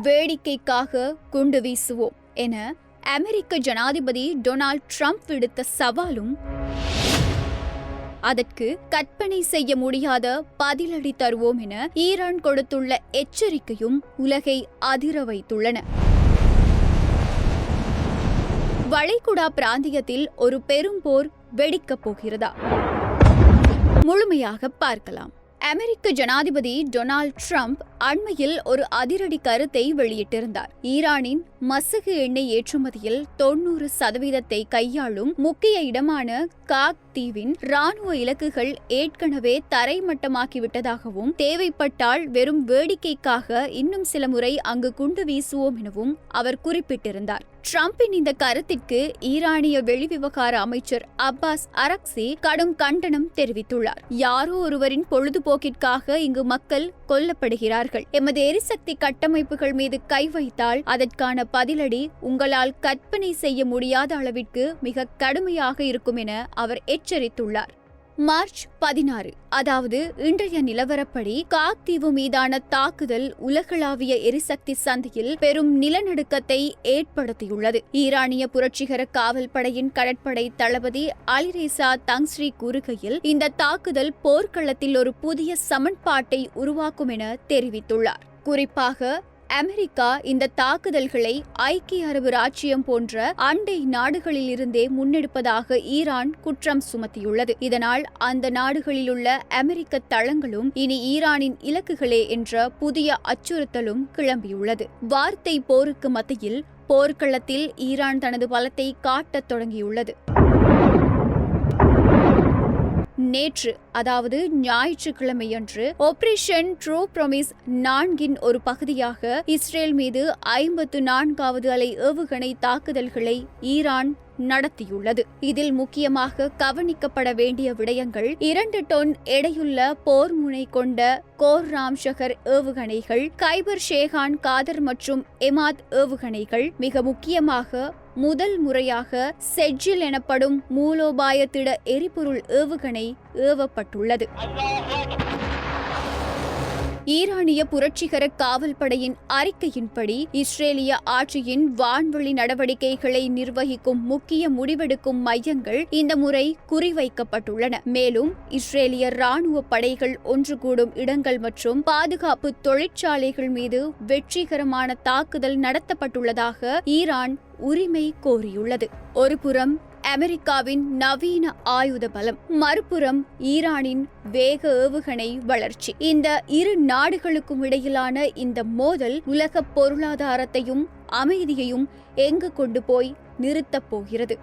வேடிக்கைக்காக குண்டு வீசுவோம் என அமெரிக்க ஜனாதிபதி டொனால்ட் ட்ரம்ப் விடுத்த சவாலும், அதற்கு கற்பனை செய்ய முடியாத பதிலடி தருவோம் என ஈரான் கொடுத்துள்ள எச்சரிக்கையும் உலகை அதிர வைத்துள்ளன. வளைகுடா பிராந்தியத்தில் ஒரு பெரும் போர் வெடிக்கப் போகிறதா? முழுமையாக பார்க்கலாம். அமெரிக்க ஜனாதிபதி டொனால்ட் ட்ரம்ப் அண்மையில் ஒரு அதிரடி கருத்தை வெளியிட்டிருந்தார். ஈரானின் மசகு எண்ணெய் ஏற்றுமதியில் 90% கையாளும் முக்கிய இடமான காக் தீவின் ராணுவ இலக்குகள் ஏற்கனவே தரைமட்டமாக்கிவிட்டதாகவும், தேவைப்பட்டால் வெறும் வேடிக்கைக்காக இன்னும் சில முறை அங்கு குண்டு வீசுவோம் எனவும் அவர் குறிப்பிட்டிருந்தார். ட்ரம்பின் இந்த கருத்திற்கு ஈரானிய வெளிவிவகார அமைச்சர் அப்பாஸ் அரக்சி கடும் கண்டனம் தெரிவித்துள்ளார். யாரோ ஒருவரின் பொழுதுபோக்கிற்காக இங்கு மக்கள் கொல்லப்படுகிறார்கள். எமது எரிசக்தி கட்டமைப்புகள் மீது கை வைத்தால் அதற்கான பதிலடி உங்களால் கற்பனை செய்ய முடியாத அளவிற்கு மிக கடுமையாக இருக்கும் என அவர் எச்சரித்துள்ளார். மார்ச் 16, அதாவது இன்றைய நிலவரப்படி காக் தீவு மீதான தாக்குதல் உலகளாவிய எரிசக்தி சந்தையில் பெரும் நிலநடுக்கத்தை ஏற்படுத்தியுள்ளது. ஈரானிய புரட்சிகர காவல் படையின் கடற்படை தளபதி அலிரேசா தங்ஸ்ரி கூறுகையில், இந்த தாக்குதல் போர்க்களத்தில் ஒரு புதிய சமன்பாட்டை உருவாக்கும் என தெரிவித்துள்ளார். குறிப்பாக அமெரிக்கா இந்த தாக்குதல்களை ஐக்கிய அரபு ராச்சியம் போன்ற அண்டை நாடுகளில் இருந்தே முன்னெடுப்பதாக ஈரான் குற்றம் சுமத்தியுள்ளது. இதனால் அந்த நாடுகளிலுள்ள அமெரிக்க தளங்களும் இனி ஈரானின் இலக்குகளே என்ற புதிய அச்சுறுத்தலும் கிளம்பியுள்ளது. வார்த்தை போருக்கு மத்தியில் போர்க்களத்தில் ஈரான் தனது பலத்தை காட்டத் தொடங்கியுள்ளது. நேற்று, அதாவது ஞாயிற்றுக்கிழமையன்று ஆபரேஷன் ட்ரூ ப்ராமிஸ் 4 ஒரு பகுதியாக இஸ்ரேல் மீது 54வது அலை ஏவுகணை தாக்குதல்களை ஈரான் நடத்தியுள்ளது. இதில் முக்கியமாக கவனிக்கப்பட வேண்டிய விடயங்கள் 2 டன் எடையுள்ள போர் முனை கொண்ட கோர்ராம் ஷஹர் ஏவுகணைகள், கைபர் ஷேகான் காதர் மற்றும் எமாத் ஏவுகணைகள், மிக முக்கியமாக முதல் முறையாக செட்ஜில் எனப்படும் மூலோபாய திட எரிபொருள் ஏவுகணை ஏவப்பட்டுள்ளது. ஈரானிய புரட்சிகர காவல் படையின் அறிக்கையின்படி இஸ்ரேலிய ஆட்சியின் வான்வெளி நடவடிக்கைகளை நிர்வகிக்கும் முக்கிய முடிவெடுக்கும் மையங்கள் இந்த முறை குறிவைக்கப்பட்டுள்ளன. மேலும் இஸ்ரேலிய ராணுவ படைகள் ஒன்று கூடும் இடங்கள் மற்றும் பாதுகாப்பு தொழிற்சாலைகள் மீது வெற்றிகரமான தாக்குதல் நடத்தப்பட்டுள்ளதாக ஈரான் உரிமை கோரியுள்ளது. ஒருபுறம் அமெரிக்காவின் நவீன ஆயுத பலம், மறுபுறம் ஈரானின் வேக ஏவுகணை வளர்ச்சி. இந்த இரு நாடுகளுக்கும் இடையிலான இந்த மோதல் உலக பொருளாதாரத்தையும் அமைதியையும் எங்கு கொண்டு போய் நிறுத்தப் போகிறது?